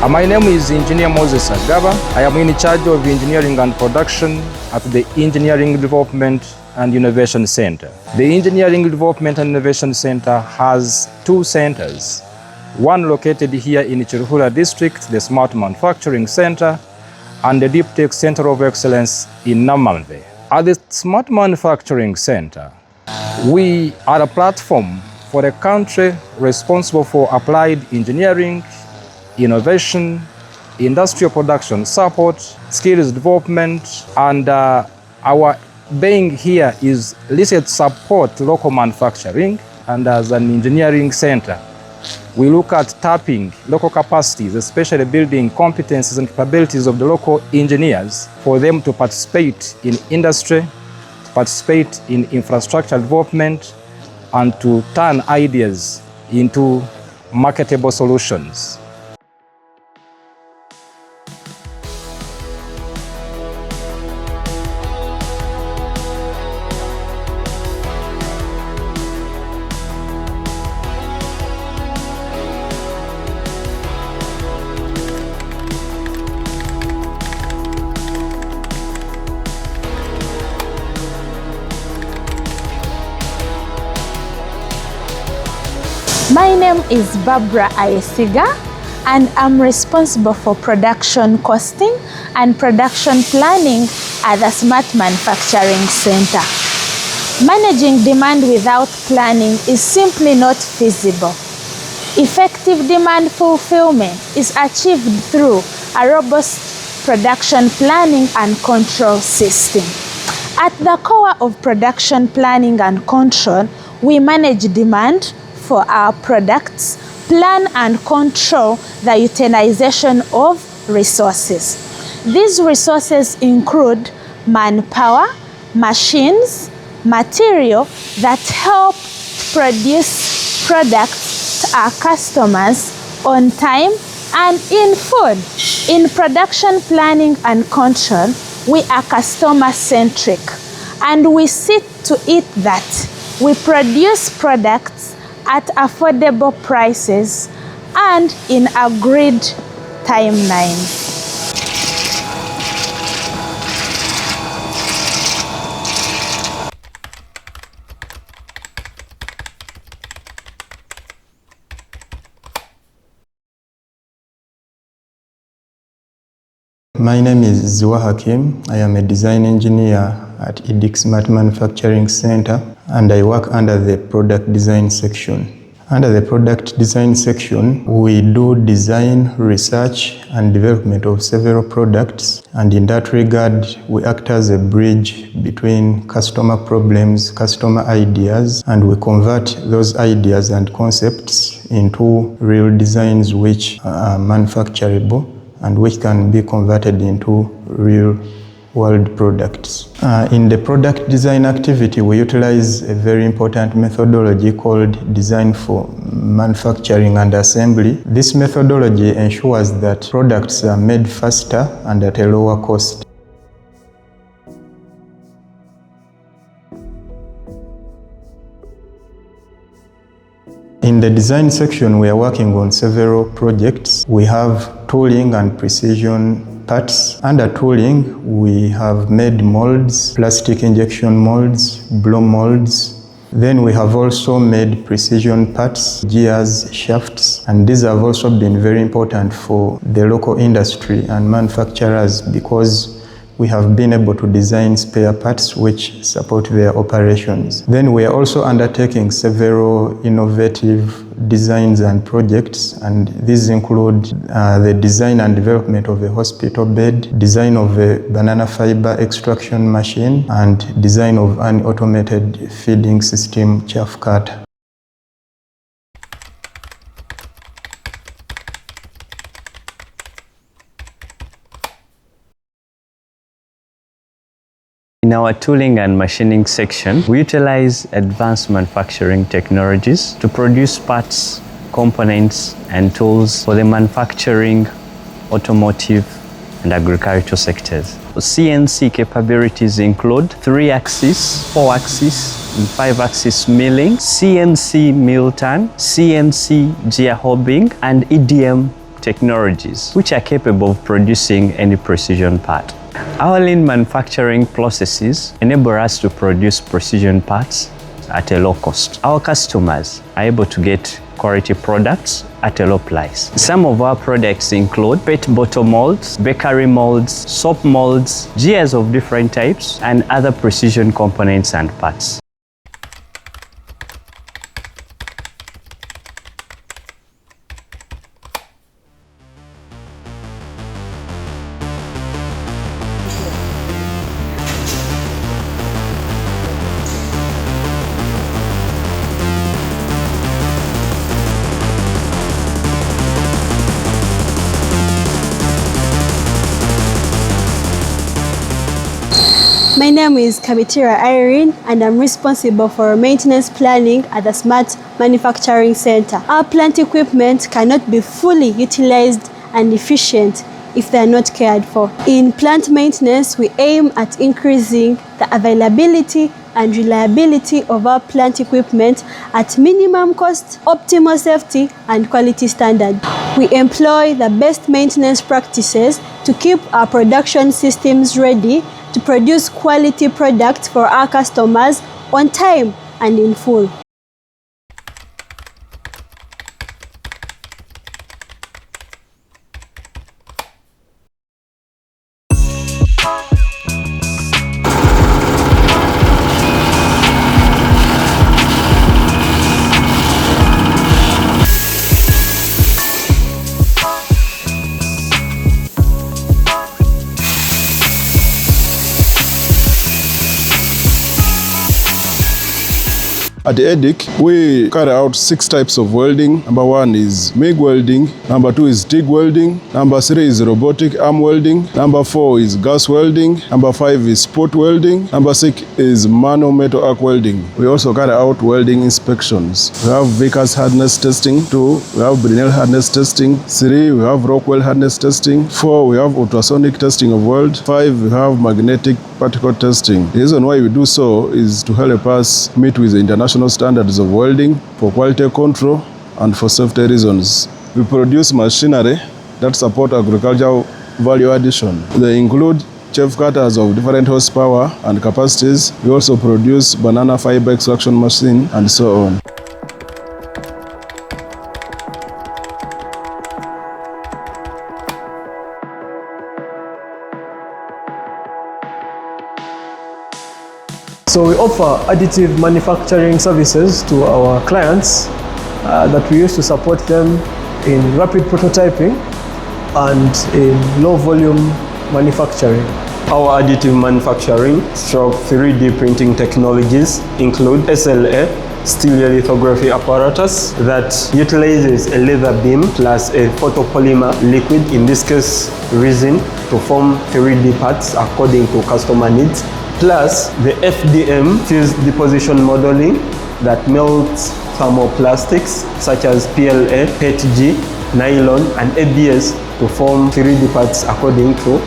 My name is Engineer Moses Agaba. I am in charge of engineering and production at the Engineering Development and Innovation Center. The Engineering Development and Innovation Center has two centers. One located here in Chiruhura District, the Smart Manufacturing Center, and the Deep Tech Center of Excellence in Namanve. At the Smart Manufacturing Center, we are a platform for a country responsible for applied engineering, innovation, industrial production support, skills development, and our being here is listed to support local manufacturing. And as an engineering center, we look at tapping local capacities, especially building competencies and capabilities of the local engineers for them to participate in industry, to participate in infrastructure development, and to turn ideas into marketable solutions. My name is Barbara Ayesiga, and I'm responsible for production costing and production planning at the Smart Manufacturing Center. Managing demand without planning is simply not feasible. Effective demand fulfillment is achieved through a robust production planning and control system. At the core of production planning and control, we manage demand for our products, plan and control the utilization of resources. These resources include manpower, machines, material that help produce products to our customers on time and in full. In production planning and control, we are customer-centric, and we see to it that we produce products at affordable prices and in agreed timelines. My name is Ziwa Hakim. I am a design engineer at EDIC Smart Manufacturing Center, and I work under the product design section. Under the product design section, we do design, research, and development of several products, and in that regard, we act as a bridge between customer problems, customer ideas, and we convert those ideas and concepts into real designs which are manufacturable and which can be converted into real world products. In the product design activity, we utilize a very important methodology called design for manufacturing and assembly. This methodology ensures that products are made faster and at a lower cost. In the design section, we are working on several projects. We have tooling and precision parts. Under tooling, we have made molds, plastic injection molds, blow molds. Then we have also made precision parts, gears, shafts, and these have also been very important for the local industry and manufacturers because we have been able to design spare parts which support their operations. Then we are also undertaking several innovative designs and projects, and these include the design and development of a hospital bed, design of a banana fiber extraction machine, and design of an automated feeding system chaff cutter. In our tooling and machining section, we utilize advanced manufacturing technologies to produce parts, components, and tools for the manufacturing, automotive, and agricultural sectors. CNC capabilities include 3-axis, 4-axis, and 5-axis milling, CNC mill turn, CNC gear hobbing, and EDM technologies which are capable of producing any precision part. Our lean manufacturing processes enable us to produce precision parts at a low cost. Our customers are able to get quality products at a low price. Some of our products include PET bottle molds, bakery molds, soap molds, gears of different types, and other precision components and parts. My name is Kabitira Irene and I'm responsible for maintenance planning at the Smart Manufacturing Center. Our plant equipment cannot be fully utilized and efficient if they are not cared for. In plant maintenance, we aim at increasing the availability and reliability of our plant equipment at minimum cost, optimal safety and quality standard. We employ the best maintenance practices to keep our production systems ready to produce quality products for our customers on time and in full. At the EDIC, we carry out 6 types of welding. Number 1 is MIG welding. Number 2 is TIG welding. Number 3 is robotic arm welding. Number 4 is gas welding. Number 5 is spot welding. Number 6 is manual metal arc welding. We also carry out welding inspections. We have Vickers hardness testing. 2, we have Brinell hardness testing. 3, we have Rockwell hardness testing. 4, we have ultrasonic testing of weld. 5, we have magnetic particle testing. The reason why we do so is to help us meet with the international standards of welding for quality control and for safety reasons. We produce machinery that support agricultural value addition. They include chaff cutters of different horsepower and capacities. We also produce banana fiber extraction machine and so on. So we offer additive manufacturing services to our clients that we use to support them in rapid prototyping and in low volume manufacturing. Our additive manufacturing stroke 3D printing technologies include SLA, stereolithography apparatus that utilizes a laser beam plus a photopolymer liquid, in this case resin, to form 3D parts according to customer needs, plus the FDM fused deposition modeling that melts thermoplastics such as PLA, PETG, nylon and ABS to form 3D parts according to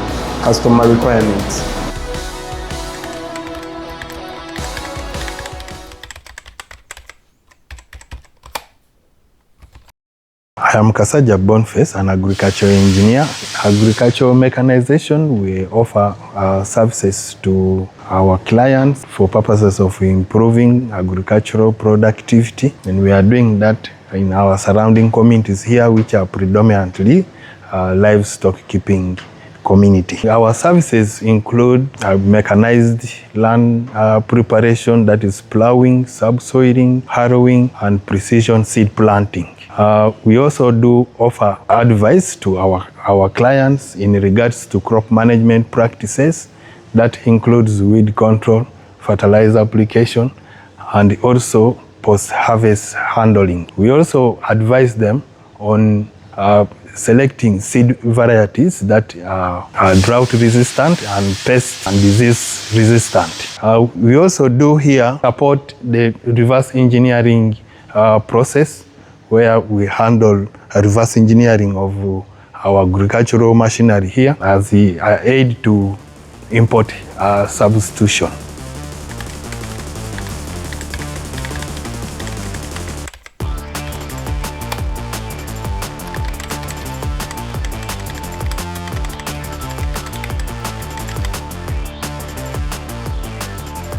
customer requirements. I am Kasaja Boniface, an agricultural engineer. Agricultural mechanization, we offer services to our clients for purposes of improving agricultural productivity. And we are doing that in our surrounding communities here, which are predominantly livestock keeping community. Our services include mechanized land preparation, that is plowing, subsoiling, harrowing, and precision seed planting. We also do offer advice to our clients in regards to crop management practices. That includes weed control, fertilizer application, and also post-harvest handling. We also advise them on selecting seed varieties that are drought resistant and pest and disease resistant. We also do here support the reverse engineering process, where we handle reverse engineering of our agricultural machinery here as the aid to import substitution.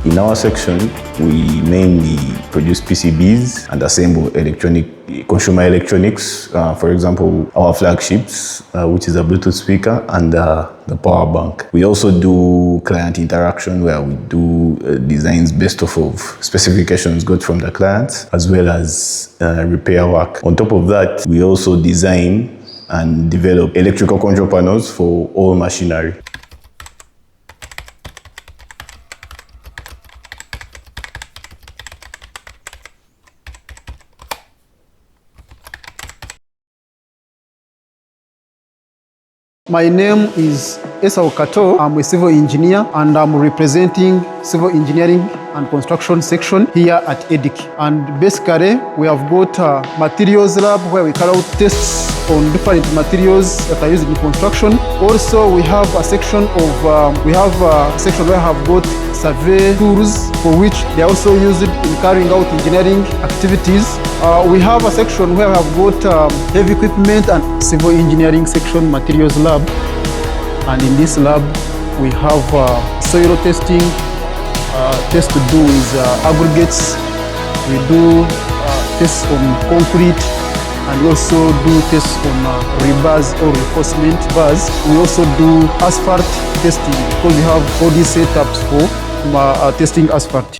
In our section, we mainly produce PCBs and assemble consumer electronics. For example, our flagships, which is a Bluetooth speaker, and the power bank. We also do client interaction, where we do designs based off of specifications got from the clients, as well as repair work. On top of that, we also design and develop electrical control panels for all machinery. My name is Esau Kato. I'm a civil engineer and I'm representing civil engineering and construction section here at EDIC. And basically, we have got a materials lab where we carry out tests on different materials that are used in construction. Also, we have a section where I have got survey tools for which they are also used in carrying out engineering activities. We have a section where we have got heavy equipment and civil engineering section materials lab. And in this lab, we have soil testing, test to do with aggregates. We do tests on concrete, and we also do tests on rebars or reinforcement bars. We also do asphalt testing because we have all these setups for testing asphalt.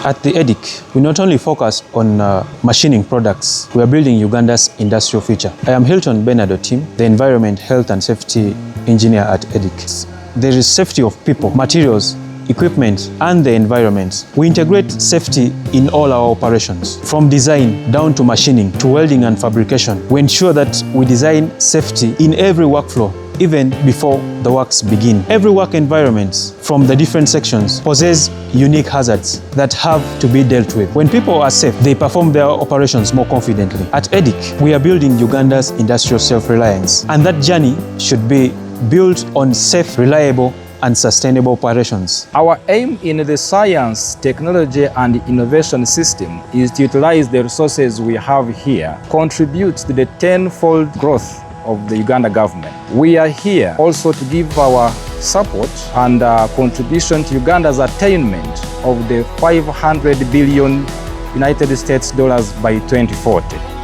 At the EDIC, we not only focus on machining products, we are building Uganda's industrial future. I am Hilton Bernardo-Tim, the Environment, Health and Safety Engineer at EDIC. There is safety of people, materials, equipment, and the environment. We integrate safety in all our operations, from design down to machining, to welding and fabrication. We ensure that we design safety in every workflow, even before the works begin. Every work environment from the different sections possess unique hazards that have to be dealt with. When people are safe, they perform their operations more confidently. At EDIC, we are building Uganda's industrial self-reliance, and that journey should be built on safe, reliable, and sustainable operations. Our aim in the science, technology, and innovation system is to utilize the resources we have here, contribute to the tenfold growth of the Uganda government. We are here also to give our support and contribution to Uganda's attainment of the $500 billion United States dollars by 2040.